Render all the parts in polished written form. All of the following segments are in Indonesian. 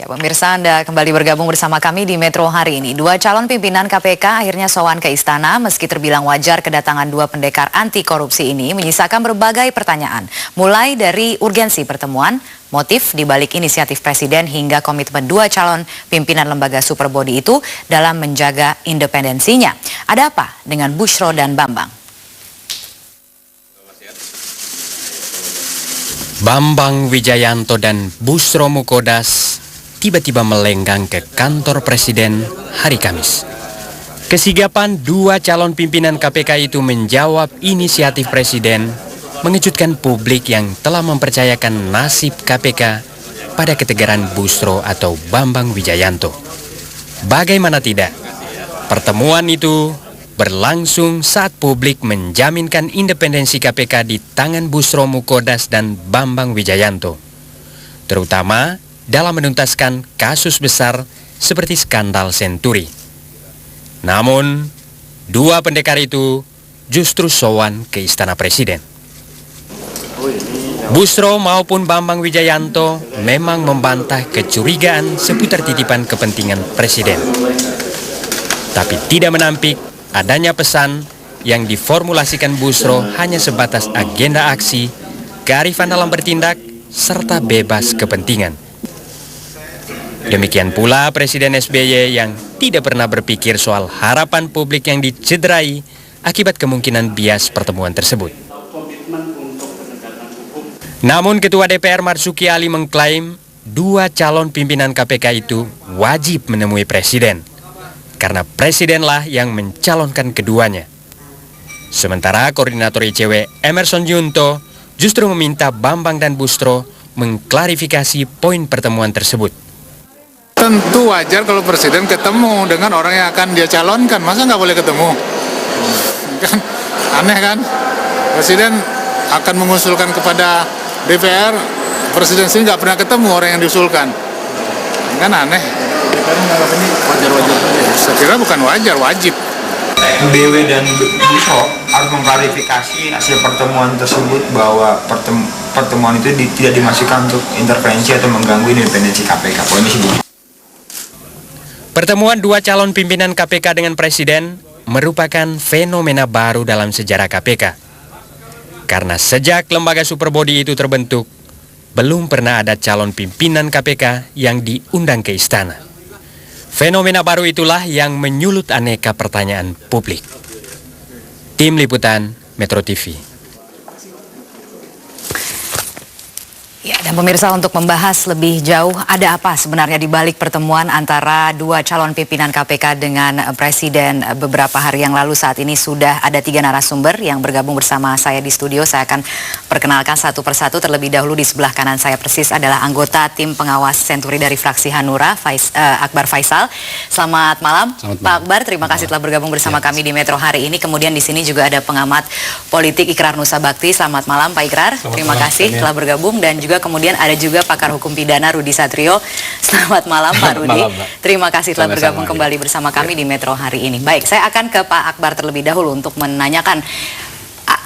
Ya, pemirsa, Anda kembali bergabung bersama kami di Metro hari ini. Dua calon pimpinan KPK akhirnya sowan ke istana meski terbilang wajar kedatangan dua pendekar anti korupsi ini menyisakan berbagai pertanyaan. Mulai dari urgensi pertemuan, motif dibalik inisiatif Presiden hingga komitmen dua calon pimpinan lembaga superbody itu dalam menjaga independensinya. Ada apa dengan Bushro dan Bambang? Bambang Wijayanto dan Bushro Mukhodas tiba-tiba melenggang ke kantor Presiden hari Kamis. Kesigapan dua calon pimpinan KPK itu menjawab inisiatif Presiden mengejutkan publik yang telah mempercayakan nasib KPK pada ketegaran Bushro atau Bambang Wijayanto. Bagaimana tidak, pertemuan itu berlangsung saat publik menjaminkan independensi KPK di tangan Bushro Mukhodas dan Bambang Wijayanto, terutama dalam menuntaskan kasus besar seperti skandal Senturi. Namun, dua pendekar itu justru sowan ke istana Presiden. Bushro maupun Bambang Wijayanto memang membantah kecurigaan seputar titipan kepentingan Presiden, tapi tidak menampik adanya pesan yang diformulasikan Bushro hanya sebatas agenda aksi, kearifan dalam bertindak, serta bebas kepentingan. Demikian pula Presiden SBY yang tidak pernah berpikir soal harapan publik yang dicederai akibat kemungkinan bias pertemuan tersebut. Namun Ketua DPR Marzuki Ali mengklaim dua calon pimpinan KPK itu wajib menemui Presiden, karena Presidenlah yang mencalonkan keduanya. Sementara Koordinator ICW Emerson Yunto justru meminta Bambang dan Bushro mengklarifikasi poin pertemuan tersebut. Tentu wajar kalau Presiden ketemu dengan orang yang akan dia calonkan. Masa nggak boleh ketemu? Kan aneh kan? Presiden akan mengusulkan kepada DPR, Presiden sini nggak pernah ketemu orang yang diusulkan. Kan aneh. Ini wajar-wajar saja. Saya kira bukan wajar, wajib. BW dan Bushro harus mengklarifikasi hasil pertemuan tersebut bahwa pertemuan itu tidak dimasukkan untuk intervensi atau mengganggu independensi KPK. Poinnya sih begitu. Pertemuan dua calon pimpinan KPK dengan Presiden merupakan fenomena baru dalam sejarah KPK. Karena sejak lembaga superbody itu terbentuk, belum pernah ada calon pimpinan KPK yang diundang ke istana. Fenomena baru itulah yang menyulut aneka pertanyaan publik. Tim Liputan Metro TV. Ya, dan pemirsa, untuk membahas lebih jauh ada apa sebenarnya di balik pertemuan antara dua calon pimpinan KPK dengan Presiden beberapa hari yang lalu. Saat ini sudah ada 3 narasumber yang bergabung bersama saya di studio. Saya akan perkenalkan satu persatu. Terlebih dahulu di sebelah kanan saya persis adalah anggota tim pengawas Senturi dari fraksi Hanura, Akbar Faisal. Selamat malam, Pak Akbar. Terima kasih telah bergabung bersama kami di Metro hari ini. Kemudian di sini juga ada pengamat politik Ikrar Nusa Bakti. Selamat malam, Pak Ikrar. Terima kasih telah bergabung. Dan juga kemudian ada juga pakar hukum pidana Rudi Satrio. Selamat malam, Pak Rudi. Terima kasih telah bergabung kembali bersama kami di Metro hari ini. Baik, saya akan ke Pak Akbar terlebih dahulu untuk menanyakan,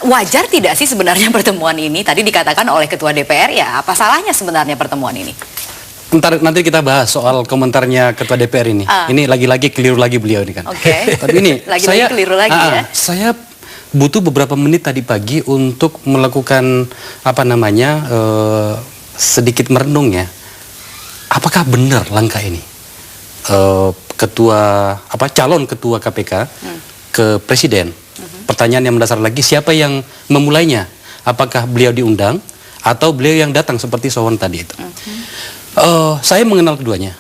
wajar tidak sih sebenarnya pertemuan ini? Tadi dikatakan oleh Ketua DPR, ya apa salahnya sebenarnya pertemuan ini? Nanti kita bahas soal komentarnya Ketua DPR ini. Ini lagi-lagi keliru lagi beliau ini kan. Oke. Tapi ini lagi-lagi keliru lagi ya. Saya butuh beberapa menit tadi pagi untuk melakukan sedikit merenung ya. Apakah benar langkah ini? Calon ketua KPK ke Presiden. Pertanyaan yang mendasar lagi, siapa yang memulainya? Apakah beliau diundang atau beliau yang datang seperti sowan tadi itu? Saya mengenal keduanya.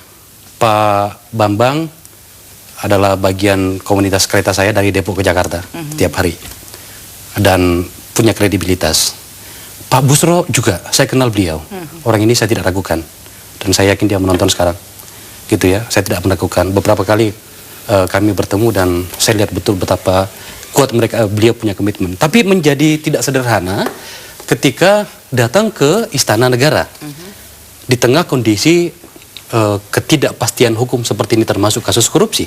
Pak Bambang adalah bagian komunitas kereta saya dari Depok ke Jakarta tiap hari dan punya kredibilitas. Pak Bushro juga, saya kenal beliau. Orang ini saya tidak ragukan. Dan saya yakin dia menonton sekarang. Gitu ya, saya tidak meragukan. Beberapa kali kami bertemu dan saya lihat betul betapa kuat beliau punya komitmen. Tapi menjadi tidak sederhana ketika datang ke Istana Negara. Di tengah kondisi ketidakpastian hukum seperti ini, termasuk kasus korupsi.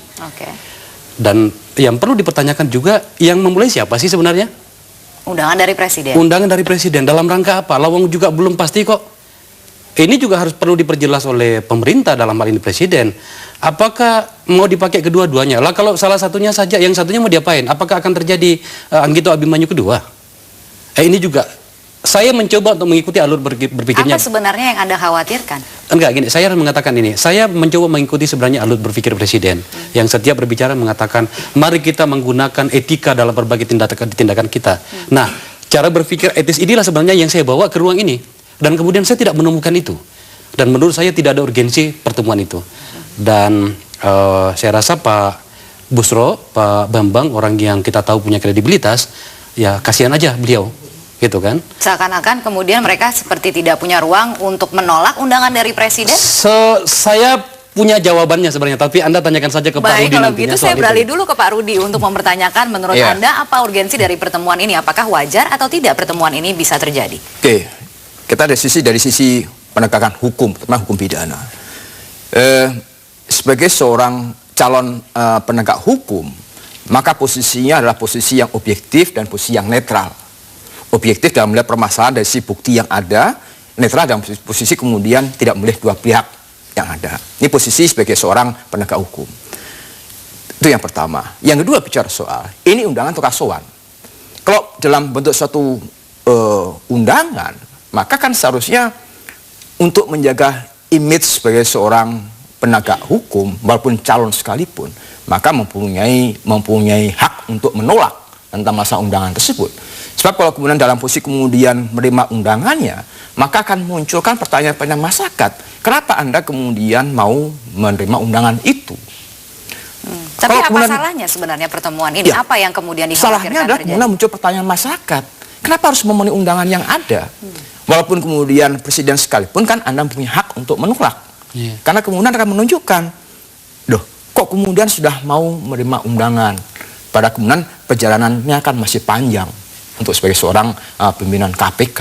Dan yang perlu dipertanyakan juga, yang memulai siapa sih sebenarnya? Undangan dari Presiden. Undangan dari Presiden dalam rangka apa? Lawang juga belum pasti kok. ini juga harus perlu diperjelas oleh pemerintah dalam hal ini Presiden. Apakah mau dipakai kedua-duanya? Lah kalau salah satunya saja, yang satunya mau diapain? Apakah akan terjadi Anggito Abimanyu kedua? Ini juga saya mencoba untuk mengikuti alur berpikirnya. Apa sebenarnya yang Anda khawatirkan? Enggak, gini, saya harus mengatakan ini. Saya mencoba mengikuti sebenarnya alur berpikir Presiden. Yang setiap berbicara mengatakan, mari kita menggunakan etika dalam berbagai tindakan kita. Nah, cara berpikir etis inilah sebenarnya yang saya bawa ke ruang ini. Dan kemudian saya tidak menemukan itu. Dan menurut saya tidak ada urgensi pertemuan itu. Dan saya rasa Pak Bushro, Pak Bambang, orang yang kita tahu punya kredibilitas, ya kasihan aja beliau, gitu kan. Seakan-akan kemudian mereka seperti tidak punya ruang untuk menolak undangan dari Presiden? Saya punya jawabannya sebenarnya, tapi Anda tanyakan saja ke Pak Rudi. Baik, kalau nantinya begitu soal saya beralih itu. dulu ke Pak Rudi untuk mempertanyakan menurut Iya. Anda apa urgensi dari pertemuan ini? Apakah wajar atau tidak pertemuan ini bisa terjadi? Oke, kita dari sisi penegakan hukum, terutama hukum pidana. Sebagai seorang calon penegak hukum, maka posisinya adalah posisi yang objektif dan posisi yang netral. Objektif dalam melihat permasalahan dari sisi bukti yang ada, netral dalam posisi kemudian tidak memilih dua pihak yang ada. Ini posisi sebagai seorang penegak hukum. Itu yang pertama. Yang kedua bicara soal, ini undangan atau kasuan. Kalau dalam bentuk suatu undangan, maka kan seharusnya untuk menjaga image sebagai seorang penegak hukum, walaupun calon sekalipun, maka mempunyai hak untuk menolak tentang masalah undangan tersebut. Sebab kalau kemudian dalam posisi kemudian menerima undangannya, maka akan munculkan pertanyaan-pertanyaan masyarakat. Kenapa Anda kemudian mau menerima undangan itu? Tapi Kalau apa kemudian- salahnya sebenarnya pertemuan ini? Ya. Apa yang kemudian Salahnya dikhawatirkan adalah terjadi? kemudian muncul pertanyaan masyarakat. Kenapa harus memenuhi undangan yang ada? Walaupun kemudian presiden sekalipun kan Anda punya hak untuk menolak. Iya. Karena kemudian akan menunjukkan, loh kok kemudian sudah mau menerima undangan, pada kemudian perjalanannya kan masih panjang untuk sebagai seorang pimpinan KPK.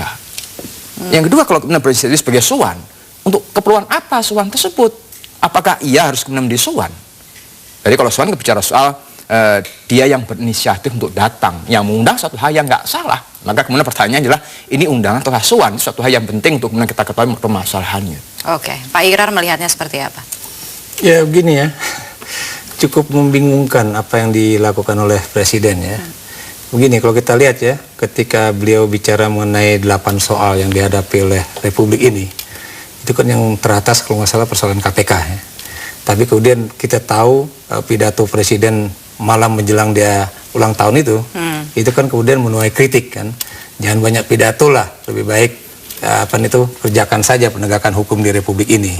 Yang kedua, kalau kemudian presiden sebagai sowan, untuk keperluan apa sowan tersebut? Apakah ia harus kemudian menjadi sowan? Jadi kalau sowan bicara soal dia yang berinisiatif untuk datang, yang mengundang suatu hal yang nggak salah. Maka kemudian pertanyaannya adalah, ini undangan atau sowan, suatu hal yang penting untuk kemudian kita ketahui permasalahannya. Oke, Pak Irar melihatnya seperti apa? Ya begini ya, cukup membingungkan apa yang dilakukan oleh Presiden ya. Begini, kalau kita lihat ya, ketika beliau bicara mengenai 8 soal yang dihadapi oleh Republik ini, itu kan yang teratas kalau nggak salah persoalan KPK ya. Tapi kemudian kita tahu pidato Presiden malam menjelang dia ulang tahun itu kan kemudian menuai kritik kan. Jangan banyak pidato lah, lebih baik kerjakan saja penegakan hukum di Republik ini.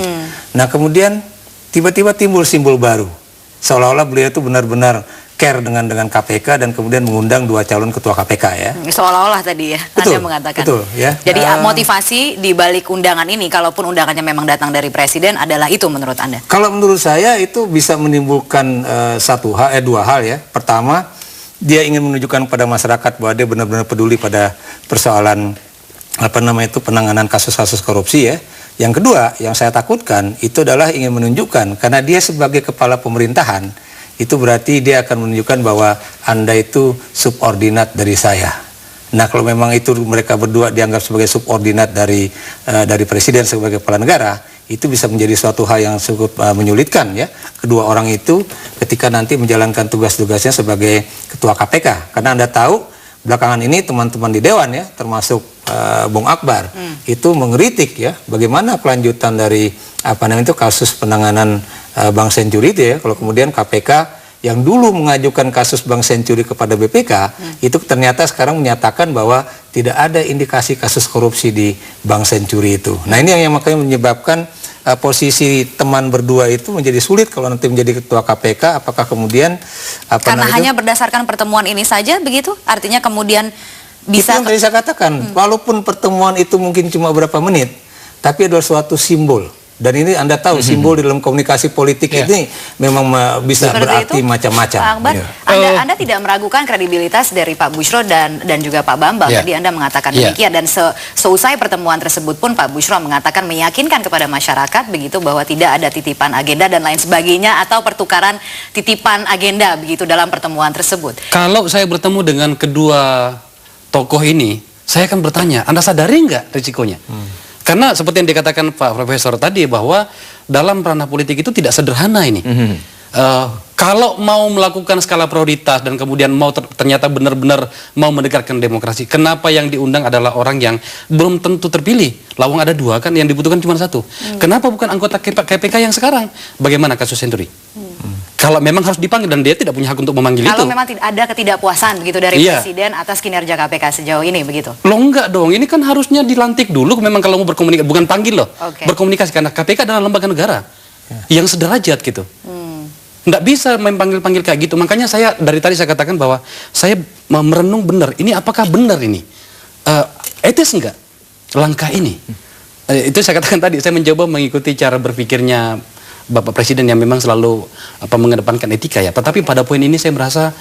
Nah kemudian tiba-tiba timbul simbol baru, seolah-olah beliau itu benar-benar care dengan KPK dan kemudian mengundang 2 calon ketua KPK ya. Seolah-olah tadi ya, Betul, Anda mengatakan. betul, ya. Jadi motivasi di balik undangan ini, kalaupun undangannya memang datang dari Presiden, adalah itu menurut Anda? Kalau menurut saya itu bisa menimbulkan 2 hal ya. Pertama, dia ingin menunjukkan pada masyarakat bahwa dia benar-benar peduli pada persoalan penanganan kasus-kasus korupsi ya. Yang kedua, yang saya takutkan itu adalah ingin menunjukkan karena dia sebagai kepala pemerintahan, itu berarti dia akan menunjukkan bahwa Anda itu subordinat dari saya. Nah, kalau memang itu mereka berdua dianggap sebagai subordinat dari Presiden sebagai kepala negara, itu bisa menjadi suatu hal yang cukup menyulitkan ya kedua orang itu ketika nanti menjalankan tugas-tugasnya sebagai ketua KPK. Karena Anda tahu belakangan ini teman-teman di Dewan ya, termasuk Bung Akbar, itu mengkritik ya bagaimana kelanjutan dari kasus penanganan Bank Senturi itu ya, kalau kemudian KPK yang dulu mengajukan kasus Bank Senturi kepada BPK itu ternyata sekarang menyatakan bahwa tidak ada indikasi kasus korupsi di Bank Senturi itu. Nah ini yang makanya menyebabkan posisi teman berdua itu menjadi sulit kalau nanti menjadi ketua KPK. Apakah kemudian Karena hanya berdasarkan pertemuan ini saja begitu? Artinya kemudian bisa... Itu yang tadi saya katakan, walaupun pertemuan itu mungkin cuma berapa menit, tapi adalah suatu simbol. Dan ini Anda tahu simbol di dalam komunikasi politik ini memang bisa Seperti berarti itu, macam-macam. Pak Akbar, Anda tidak meragukan kredibilitas dari Pak Bushro dan juga Pak Bambang. Ya. Tadi Anda mengatakan Ya. demikian dan seusai pertemuan tersebut pun Pak Bushro mengatakan meyakinkan kepada masyarakat begitu bahwa tidak ada titipan agenda dan lain sebagainya atau pertukaran titipan agenda begitu dalam pertemuan tersebut. Kalau saya bertemu dengan kedua tokoh ini, saya akan bertanya, Anda sadari nggak risikonya? Karena seperti yang dikatakan Pak Profesor tadi bahwa dalam ranah politik itu tidak sederhana ini. Kalau mau melakukan skala prioritas dan kemudian mau ternyata benar-benar mau mendekatkan demokrasi, kenapa yang diundang adalah orang yang belum tentu terpilih? Lawang ada 2 kan, yang dibutuhkan cuma 1. Kenapa bukan anggota KPK yang sekarang? Bagaimana kasus Senturi? Kalau memang harus dipanggil dan dia tidak punya hak untuk memanggil itu. Kalau memang ada ketidakpuasan begitu dari Presiden atas kinerja KPK sejauh ini begitu. Loh enggak dong, ini kan harusnya dilantik dulu memang kalau mau berkomunikasi, bukan panggil loh. Berkomunikasi karena KPK adalah lembaga negara yang sederajat gitu. Nggak bisa memanggil-panggil kayak gitu. Makanya saya dari tadi saya katakan bahwa saya merenung benar. Ini apakah benar ini? Etis enggak langkah ini? Itu saya katakan tadi, saya mencoba mengikuti cara berpikirnya Bapak Presiden yang memang selalu mengedepankan etika ya. Tetapi pada poin ini saya merasa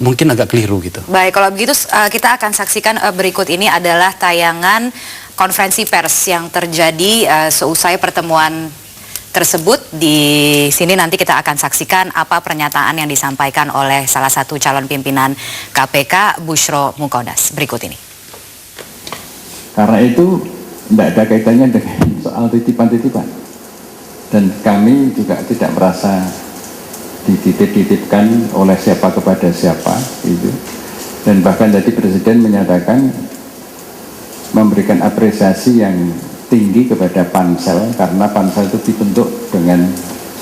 mungkin agak keliru gitu. Baik, kalau begitu kita akan saksikan berikut ini adalah tayangan konferensi pers yang terjadi seusai pertemuan tersebut. Di sini nanti kita akan saksikan apa pernyataan yang disampaikan oleh salah satu calon pimpinan KPK, Bushro Mukodas. Berikut ini. Karena itu tidak ada kaitannya dengan soal titipan-titipan. Dan kami juga tidak merasa dititip-titipkan oleh siapa kepada siapa gitu. Dan bahkan tadi Presiden menyatakan memberikan apresiasi yang tinggi kepada pansel karena pansel itu dibentuk dengan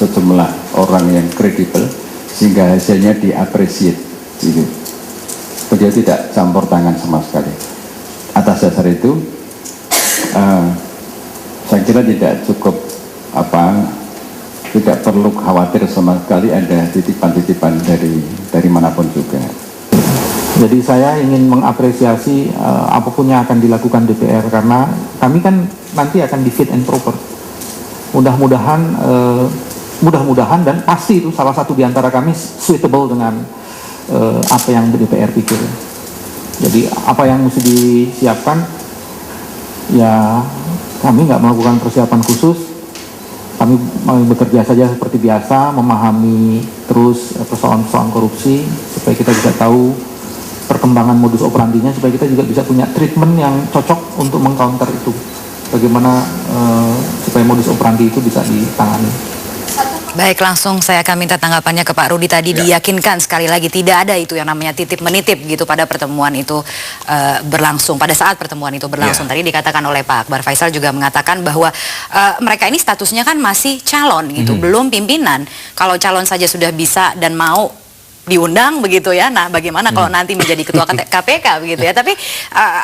sejumlah orang yang kredibel sehingga hasilnya diapresiasi gitu. Beliau tidak campur tangan sama sekali. Atas dasar itu saya kira tidak cukup tidak perlu khawatir sama sekali ada titipan-titipan dari manapun juga. Jadi saya ingin mengapresiasi apapun yang akan dilakukan DPR karena kami kan nanti akan di fit and proper. Mudah-mudahan dan pasti itu salah satu di antara kami suitable dengan apa yang DPR pikir. Jadi apa yang mesti disiapkan ya kami nggak melakukan persiapan khusus. Kami bekerja saja seperti biasa, memahami terus persoalan-persoalan korupsi supaya kita bisa tahu perkembangan modus operandinya, supaya kita juga bisa punya treatment yang cocok untuk mengcounter itu. Bagaimana supaya modus operandi itu bisa ditangani. Baik, langsung saya akan minta tanggapannya ke Pak Rudi. Tadi diyakinkan sekali lagi tidak ada itu yang namanya titip menitip gitu pada pertemuan itu berlangsung. Pada saat pertemuan itu berlangsung tadi dikatakan oleh Pak Akbar Faisal juga mengatakan bahwa mereka ini statusnya kan masih calon gitu, belum pimpinan. Kalau calon saja sudah bisa dan mau diundang begitu ya. Nah, bagaimana kalau nanti menjadi ketua KPK begitu ya. Tapi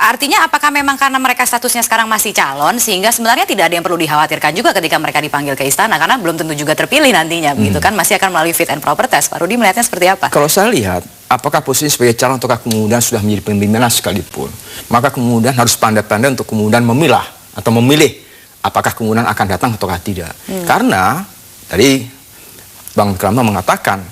artinya apakah memang karena mereka statusnya sekarang masih calon sehingga sebenarnya tidak ada yang perlu dikhawatirkan juga ketika mereka dipanggil ke istana karena belum tentu juga terpilih nantinya begitu kan, masih akan melalui fit and proper test. Pak Rudi melihatnya seperti apa? Kalau saya lihat, apakah posisi sebagai calon ataukah kemudian sudah menjadi pimpinan sekalipun, maka kemudian harus pandai-pandai untuk kemudian memilah atau memilih apakah kemudian akan datang ataukah tidak. Karena tadi Bang Krama mengatakan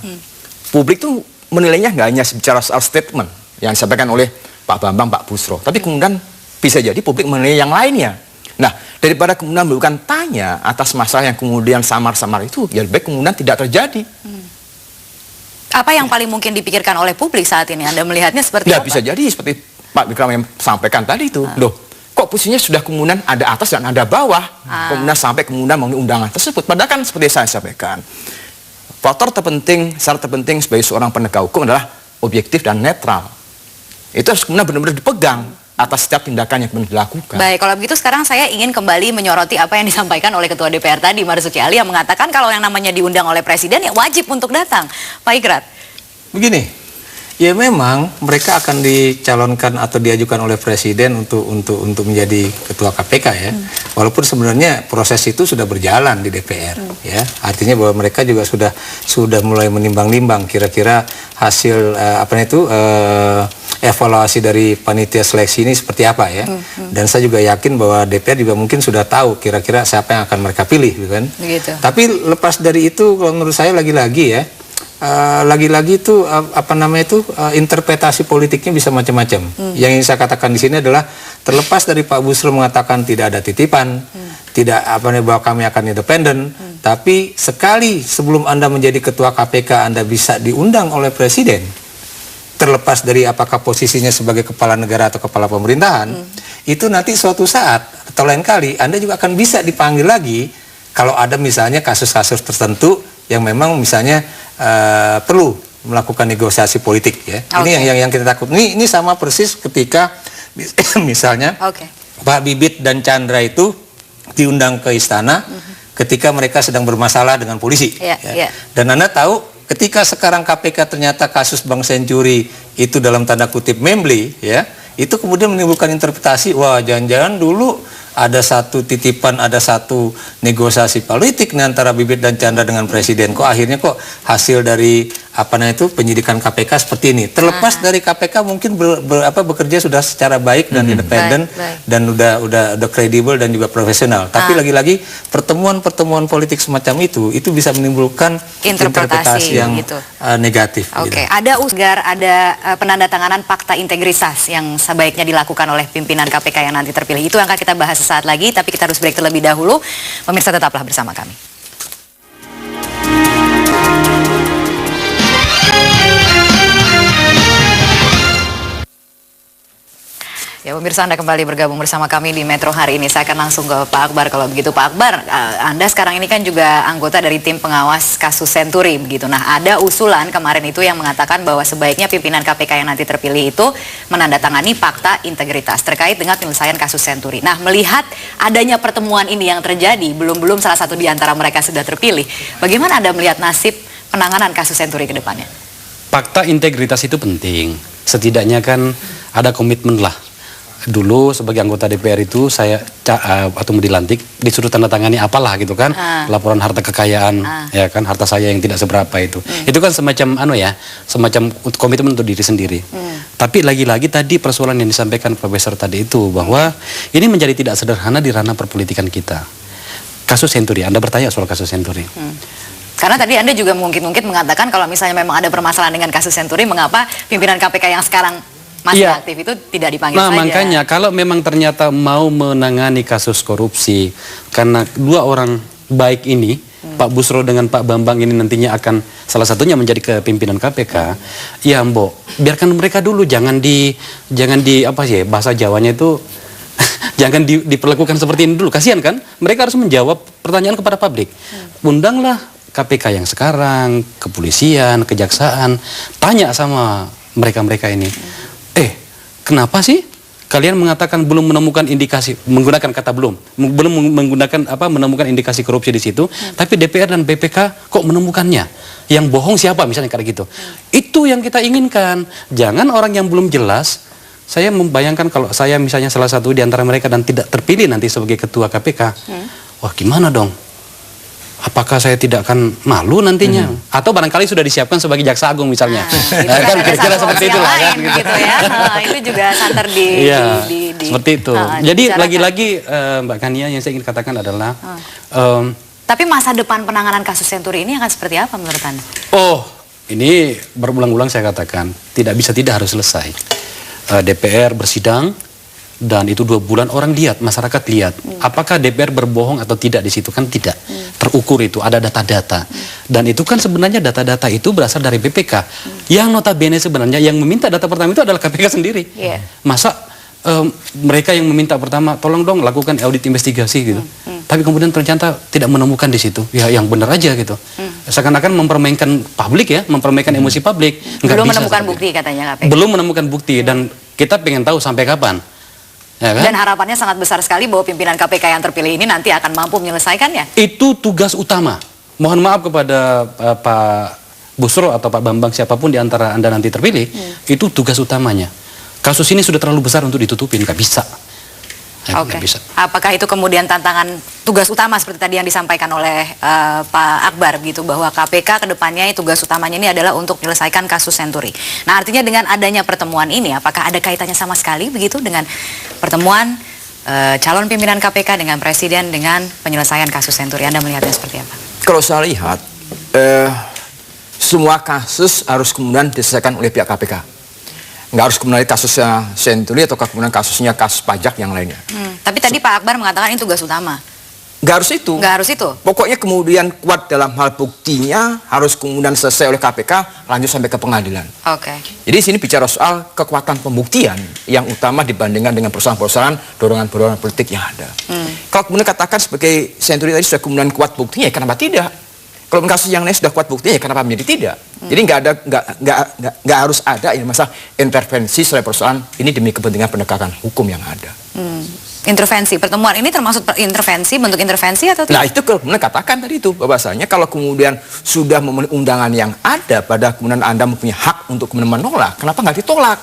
publik itu menilainya nggak hanya bicara soal statement yang disampaikan oleh Pak Bambang, Pak Bushro, tapi kemudian bisa jadi publik menilai yang lainnya. Nah, daripada kemudian melakukan tanya atas masalah yang kemudian samar-samar itu, ya lebih baik kemudian tidak terjadi. Apa yang paling mungkin dipikirkan oleh publik saat ini? Anda melihatnya seperti ya, apa? bisa jadi seperti Pak Bikram yang sampaikan tadi itu. Loh, kok posisinya sudah kemudian ada atas dan ada bawah, kemudian sampai kemudian memenuhi undangan tersebut. Padahal kan seperti saya sampaikan, faktor terpenting, syarat terpenting sebagai seorang penegak hukum adalah objektif dan netral. Itu harus kemudian benar-benar dipegang atas setiap tindakan yang kemudian dilakukan. Baik, kalau begitu sekarang saya ingin kembali menyoroti apa yang disampaikan oleh Ketua DPR tadi, Marzuki Ali, yang mengatakan kalau yang namanya diundang oleh Presiden ya wajib untuk datang. Pak Ikrar. Begini, ya memang mereka akan dicalonkan atau diajukan oleh Presiden untuk menjadi ketua KPK ya. Walaupun sebenarnya proses itu sudah berjalan di DPR ya. Artinya bahwa mereka juga sudah mulai menimbang-nimbang kira-kira hasil evaluasi dari panitia seleksi ini seperti apa ya. Dan saya juga yakin bahwa DPR juga mungkin sudah tahu kira-kira siapa yang akan mereka pilih gitu kan. Begitu. Tapi lepas dari itu kalau menurut saya lagi-lagi ya, itu interpretasi politiknya bisa macam-macam. Yang ingin saya katakan di sini adalah terlepas dari Pak Bushro mengatakan tidak ada titipan, tidak bahwa kami akan independen, tapi sekali sebelum Anda menjadi ketua KPK Anda bisa diundang oleh Presiden, terlepas dari apakah posisinya sebagai kepala negara atau kepala pemerintahan, itu nanti suatu saat atau lain kali Anda juga akan bisa dipanggil lagi kalau ada misalnya kasus-kasus tertentu yang memang misalnya perlu melakukan negosiasi politik ya. Ini yang kita takut. Ini sama persis ketika misalnya Pak Bibit dan Chandra itu diundang ke istana ketika mereka sedang bermasalah dengan polisi. Dan Anda tahu ketika sekarang KPK ternyata kasus Bank Senturi itu dalam tanda kutip membeli ya, itu kemudian menimbulkan interpretasi, wah jangan-jangan dulu ada satu titipan, ada satu negosiasi politik nih antara Bibit dan Chandra dengan Presiden. Kok akhirnya kok hasil dari penyidikan KPK seperti ini. Terlepas dari KPK mungkin bekerja sudah secara baik dan independen dan udah kredibel dan juga profesional. Tapi lagi-lagi pertemuan-pertemuan politik semacam itu bisa menimbulkan interpretasi yang negatif. Ada penandatanganan fakta integritas yang sebaiknya dilakukan oleh pimpinan KPK yang nanti terpilih. Itu yang akan kita bahas sesaat lagi, tapi kita harus break terlebih dahulu. Pemirsa tetaplah bersama kami. Ya pemirsa, Anda kembali bergabung bersama kami di Metro hari ini. Saya akan langsung ke Pak Akbar kalau begitu. Pak Akbar, Anda sekarang ini kan juga anggota dari tim pengawas kasus Senturi begitu. Nah, ada usulan kemarin itu yang mengatakan bahwa sebaiknya pimpinan KPK yang nanti terpilih itu menandatangani fakta integritas terkait dengan penyelesaian kasus Senturi. Nah, melihat adanya pertemuan ini yang terjadi, belum salah satu di antara mereka sudah terpilih. Bagaimana Anda melihat nasib penanganan kasus Senturi ke depannya? Fakta integritas itu penting. Setidaknya kan ada komitmen lah. Dulu sebagai anggota DPR itu saya waktu mau dilantik disuruh tanda tangani apalah gitu kan, laporan harta kekayaan ya kan, harta saya yang tidak seberapa itu. Itu kan semacam semacam komitmen untuk diri sendiri. Tapi lagi-lagi tadi persoalan yang disampaikan Profesor tadi itu bahwa ini menjadi tidak sederhana di ranah perpolitikan kita. Kasus Senturi, Anda bertanya soal kasus Senturi. Karena tadi Anda juga mungkin mengatakan kalau misalnya memang ada permasalahan dengan kasus Senturi, mengapa pimpinan KPK yang sekarang masih aktif itu tidak dipanggil saja? Nah, makanya kalau memang ternyata mau menangani kasus korupsi, karena dua orang baik ini, Pak Busro dengan Pak Bambang ini nantinya akan salah satunya menjadi kepimpinan KPK, ya Mbok, biarkan mereka dulu, jangan di bahasa Jawanya itu jangan diperlakukan seperti ini dulu, kasihan kan? Mereka harus menjawab pertanyaan kepada publik. Undanglah KPK yang sekarang, kepolisian, kejaksaan, tanya sama mereka-mereka ini. Kenapa sih kalian mengatakan belum menemukan indikasi, menggunakan kata belum menemukan indikasi korupsi di situ, tapi DPR dan BPK kok menemukannya? Yang bohong siapa misalnya kayak gitu? Itu yang kita inginkan. Jangan orang yang belum jelas. Saya membayangkan kalau saya misalnya salah satu di antara mereka dan tidak terpilih nanti sebagai ketua KPK, wah gimana dong? Apakah saya tidak akan malu nantinya? Atau barangkali sudah disiapkan sebagai jaksa agung misalnya. Kan kira-kira seperti itulah kan gitu ya. Itu juga santer seperti itu. Jadi lagi-lagi Mbak Kania yang saya ingin katakan adalah tapi masa depan penanganan kasus Senturi ini akan seperti apa menurut Anda? Ini berulang-ulang saya katakan tidak harus selesai. DPR bersidang dan itu 2 bulan orang lihat, masyarakat lihat apakah DPR berbohong atau tidak di situ, kan tidak terukur, itu ada data-data dan itu kan sebenarnya data-data itu berasal dari BPK yang notabene sebenarnya yang meminta data pertama itu adalah KPK sendiri. Masa mereka yang meminta pertama tolong dong lakukan audit investigasi gitu, tapi kemudian ternyata tidak menemukan di situ ya yang benar aja gitu, seakan-akan mempermainkan publik ya, mempermainkan emosi publik. Belum menemukan bukti katanya KPK. Belum menemukan bukti dan kita pengen tahu sampai kapan. Ya kan? Dan harapannya sangat besar sekali bahwa pimpinan KPK yang terpilih ini nanti akan mampu menyelesaikannya. Itu tugas utama. Mohon maaf kepada Pak Busro atau Pak Bambang, siapapun di antara Anda nanti terpilih, itu tugas utamanya. Kasus ini sudah terlalu besar untuk ditutupin, nggak bisa. Nggak bisa. Apakah itu kemudian tantangan tugas utama seperti tadi yang disampaikan oleh Pak Akbar gitu, bahwa KPK kedepannya tugas utamanya ini adalah untuk menyelesaikan kasus Senturi. Nah, artinya dengan adanya pertemuan ini, apakah ada kaitannya sama sekali begitu dengan pertemuan calon pimpinan KPK dengan Presiden dengan penyelesaian kasus Senturi? Anda melihatnya seperti apa? Kalau saya lihat, semua kasus harus kemudian diselesaikan oleh pihak KPK. Nggak harus kemudian kasusnya Senturi atau kemudian kasusnya kasus pajak yang lainnya. Tapi tadi Pak Akbar mengatakan ini tugas utama. Nggak harus itu. Nggak harus itu. Pokoknya kemudian kuat dalam hal buktinya, harus kemudian selesai oleh KPK, lanjut sampai ke pengadilan. Oke. Jadi di sini bicara soal kekuatan pembuktian yang utama dibandingkan dengan persoalan-persoalan dorongan-dorongan politik yang ada. Kalau kemudian katakan sebagai Senturi tadi sudah kemudian kuat buktinya, ya kenapa tidak? Kalau kasus yang lain sudah kuat buktinya, ya kenapa menjadi tidak? Jadi nggak harus ada yang masalah intervensi sesuai persoalan ini demi kepentingan penegakan hukum yang ada. Intervensi, pertemuan ini termasuk intervensi, bentuk intervensi atau tidak? Nah itu kemudian katakan tadi itu bahwasanya kalau kemudian sudah memenuhi undangan yang ada, pada kemudian Anda mempunyai hak untuk kemudian menolak, kenapa nggak ditolak?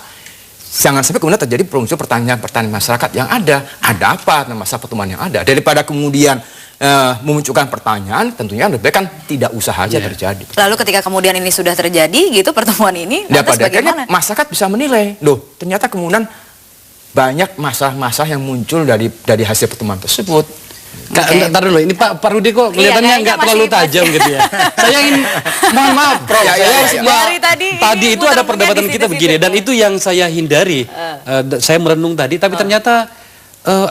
Jangan sampai kemudian terjadi muncul pertanyaan-pertanyaan masyarakat yang ada apa masa pertemuan yang ada, daripada kemudian memunculkan pertanyaan, tentunya lebih baik kan tidak usah aja terjadi. Lalu ketika kemudian ini sudah terjadi gitu pertemuan ini, lantas bagaimana? Masyarakat bisa menilai, loh ternyata kemudian banyak masalah-masalah yang muncul dari hasil pertemuan tersebut. Ntar dulu, ini Pak Rudi kok kelihatannya nggak terlalu tajam gitu ya. Saya ingin, mohon maaf Prof, Dari tadi itu ada perdebatan kita begini, dan itu yang saya hindari. Saya merenung tadi, tapi ternyata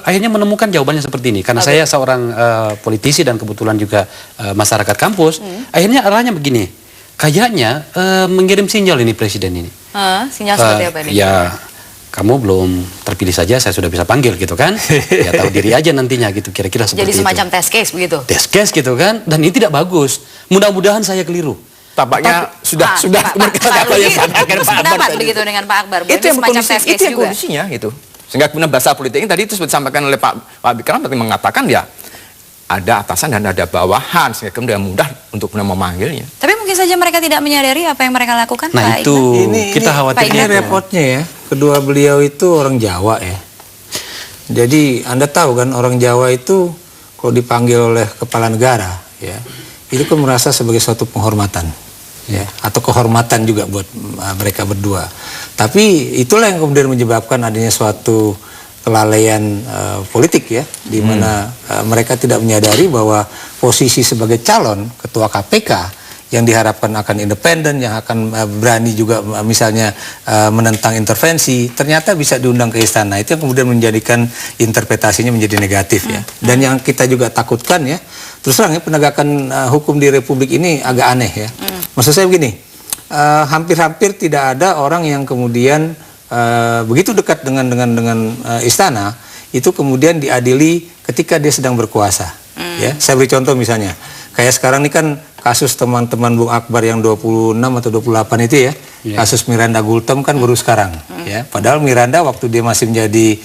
akhirnya menemukan jawabannya seperti ini. Karena saya seorang politisi dan kebetulan juga masyarakat kampus, akhirnya arahnya begini. Kayaknya mengirim sinyal ini Presiden ini. Sinyal seperti apa ini? Ya, kamu belum terpilih saja, saya sudah bisa panggil gitu kan. Ya tahu diri aja nantinya gitu, kira-kira seperti itu. Jadi semacam test case begitu? Test case gitu kan, dan ini tidak bagus. Mudah-mudahan saya keliru. Tampaknya sudah pendapat begitu dengan Pak Akbar. Itu yang semacam test case juga. kondisinya gitu. Sehingga kemudian bahasa politiknya tadi itu seperti disampaikan oleh Pak Bikram tadi mengatakan ya ada atasan dan ada bawahan, sehingga kemudian mudah untuk memanggilnya. Tapi mungkin saja mereka tidak menyadari apa yang mereka lakukan. Nah Pak itu Iqbal. kita khawatirnya Ini repotnya ya, kedua beliau itu orang Jawa ya. Jadi Anda tahu kan orang Jawa itu kalau dipanggil oleh kepala negara ya, itu kan merasa sebagai suatu penghormatan ya, atau kehormatan juga buat mereka berdua. Tapi itulah yang kemudian menyebabkan adanya suatu kelalaian politik ya, di mana mereka tidak menyadari bahwa posisi sebagai calon ketua KPK yang diharapkan akan independen, yang akan berani juga misalnya menentang intervensi, ternyata bisa diundang ke istana. Itu yang kemudian menjadikan interpretasinya menjadi negatif ya. Dan yang kita juga takutkan ya, terus terang ya, penegakan hukum di Republik ini agak aneh ya. Maksud saya begini, hampir-hampir tidak ada orang yang kemudian begitu dekat dengan istana itu kemudian diadili ketika dia sedang berkuasa. Ya, saya beri contoh misalnya, kayak sekarang ini kan kasus teman-teman Bung Akbar yang 26 atau 28 itu ya, kasus Miranda Gultom kan baru sekarang. Ya, padahal Miranda waktu dia masih menjadi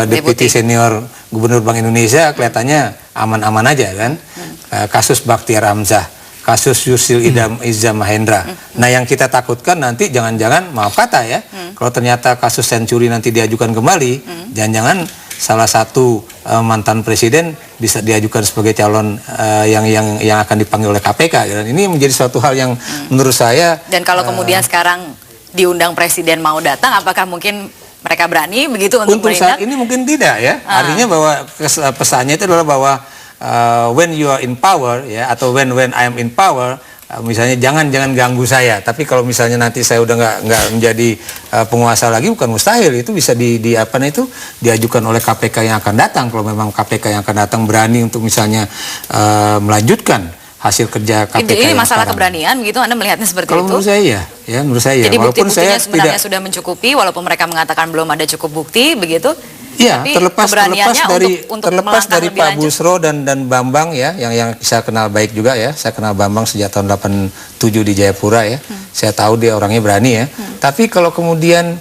deputi senior Gubernur Bank Indonesia kelihatannya aman-aman aja kan. Kasus Bakhtiar Hamzah, kasus Yusril Iza Mahendra. Nah yang kita takutkan nanti jangan-jangan, maaf kata ya, kalau ternyata kasus Senturi nanti diajukan kembali, jangan-jangan salah satu mantan presiden bisa diajukan sebagai calon yang akan dipanggil oleh KPK. Dan ini menjadi suatu hal yang menurut saya. Dan kalau kemudian sekarang diundang presiden mau datang, apakah mungkin mereka berani begitu untuk saat ini mungkin tidak ya. Artinya bahwa pesannya itu adalah bahwa when you are in power ya, atau when I am in power, misalnya jangan ganggu saya. Tapi kalau misalnya nanti saya udah nggak menjadi penguasa lagi, bukan mustahil itu bisa diajukan oleh KPK yang akan datang. Kalau memang KPK yang akan datang berani untuk misalnya melanjutkan hasil kerja KPK. Ini masalah keberanian begitu, Anda melihatnya seperti kalau itu? Menurut saya ya menurut saya. Jadi bukti-buktinya sebenarnya tidak sudah mencukupi, walaupun mereka mengatakan belum ada cukup bukti begitu. Iya, terlepas dari Pak lanjut. Busro dan Bambang ya, yang saya kenal baik juga ya. Saya kenal Bambang sejak tahun 87 di Jayapura ya. Saya tahu dia orangnya berani ya. Tapi kalau kemudian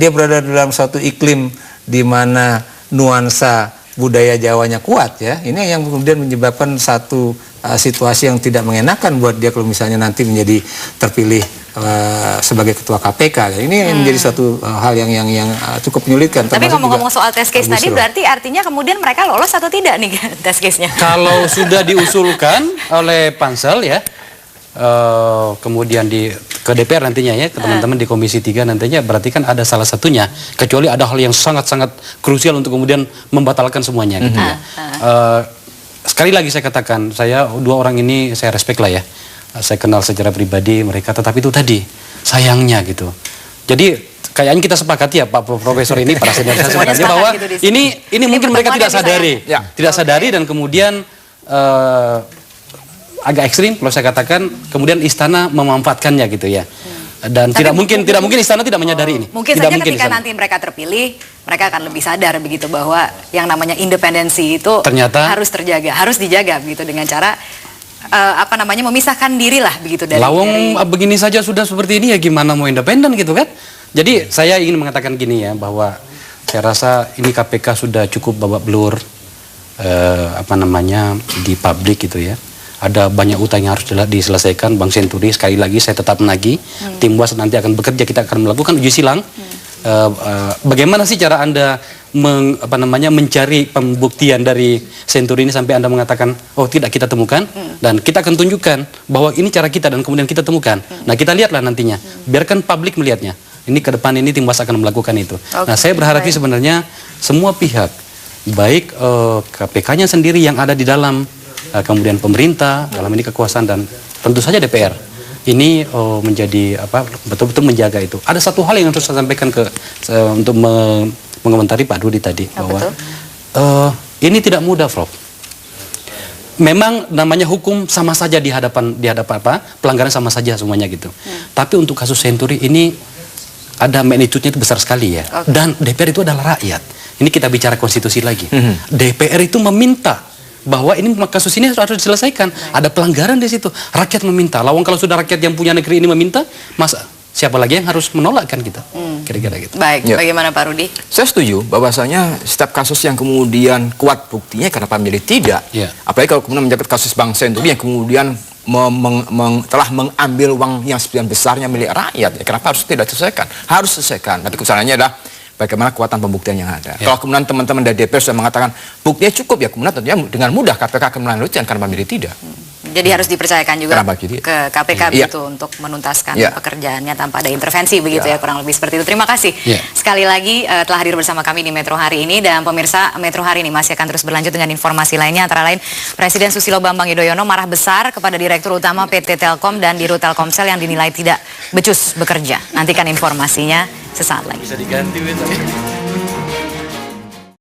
dia berada dalam suatu iklim di mana nuansa budaya Jawanya kuat ya, ini yang kemudian menyebabkan satu situasi yang tidak mengenakan buat dia kalau misalnya nanti menjadi terpilih sebagai ketua KPK. Ini menjadi suatu hal yang cukup menyulitkan. Tapi ngomong-ngomong soal test case tadi, berarti artinya kemudian mereka lolos atau tidak nih test case-nya? Kalau sudah diusulkan oleh pansel ya, kemudian ke DPR nantinya ya, ke teman-teman di Komisi 3 nantinya, berarti kan ada salah satunya, kecuali ada hal yang sangat-sangat krusial untuk kemudian membatalkan semuanya gitu ya. Sekali lagi saya katakan, saya dua orang ini saya respect lah ya. Saya kenal secara pribadi mereka, tetapi itu tadi sayangnya gitu. Jadi kayaknya kita sepakati ya Pak Profesor ini para senior saya Semuanya sebenarnya bahwa sepakat gitu di sini. ini mungkin mereka pertemuan tidak yang bisa sadari, ya? tidak sadari dan kemudian agak ekstrim kalau saya katakan, kemudian istana memanfaatkannya gitu ya. Dan Tapi tidak mungkin istana tidak menyadari ini. Mungkin Tidak saja mungkin ketika istana. nanti mereka terpilih, mereka akan lebih sadar begitu bahwa yang namanya independensi itu Ternyata- harus terjaga, harus dijaga begitu dengan cara memisahkan diri lah begitu dari Lawang begini saja sudah seperti ini ya gimana mau independen gitu kan? Jadi saya ingin mengatakan gini ya, bahwa saya rasa ini KPK sudah cukup babak belur di publik gitu ya. Ada banyak utang yang harus diselesaikan. Bang Senturi, sekali lagi saya tetap menagih, tim WAS nanti akan bekerja, kita akan melakukan uji silang. Bagaimana sih cara Anda mencari pembuktian dari Senturi ini sampai Anda mengatakan, oh tidak kita temukan, dan kita akan tunjukkan bahwa ini cara kita dan kemudian kita temukan. Nah kita lihatlah nantinya, biarkan publik melihatnya. Ini ke depan ini tim WAS akan melakukan itu. Nah saya berharap sih sebenarnya semua pihak, baik KPK-nya sendiri yang ada di dalam, kemudian pemerintah, dalam ini kekuasaan, dan tentu saja DPR. Ini menjadi betul-betul menjaga itu. Ada satu hal yang harus saya sampaikan untuk mengomentari Pak Rudi tadi, bahwa ini tidak mudah, Prof. Memang namanya hukum sama saja di hadapan pelanggaran sama saja semuanya gitu. Tapi untuk kasus Senturi ini ada magnitude-nya itu besar sekali ya. Dan DPR itu adalah rakyat. Ini kita bicara konstitusi lagi. DPR itu meminta bahwa ini kasus ini harus diselesaikan. Ada pelanggaran di situ. Rakyat meminta. Lawang kalau sudah rakyat yang punya negeri ini meminta, masa siapa lagi yang harus menolak kan kita? Kira-kira gitu. Baik, Ya. bagaimana Pak Rudi? Saya setuju bahwasanya setiap kasus yang kemudian kuat buktinya kenapa menjadi tidak. Ya. Apalagi kalau kemudian menjabat kasus Bang Senturi yang kemudian telah mengambil uang yang sebagian besarnya milik rakyat. Ya, kenapa harus tidak diselesaikan? Harus selesaikan. Tapi kesalahannya adalah bagaimana kekuatan pembuktian yang ada. Kalau kemudian teman-teman dari DPR sudah mengatakan buktinya cukup, ya kemudian tentunya dengan mudah KPK akan melanjutkan, karena menjadi tidak. Jadi harus dipercayakan juga Kenapa gitu? ke KPK Iya. begitu untuk menuntaskan Iya. pekerjaannya tanpa ada intervensi begitu ya, kurang lebih seperti itu. Terima kasih Iya. sekali lagi telah hadir bersama kami di Metro hari ini, dan pemirsa, Metro hari ini masih akan terus berlanjut dengan informasi lainnya, antara lain Presiden Susilo Bambang Yudhoyono marah besar kepada Direktur Utama PT Telkom dan Dirut Telkomsel yang dinilai tidak becus bekerja. Nantikan informasinya sesaat lagi. Bisa diganti,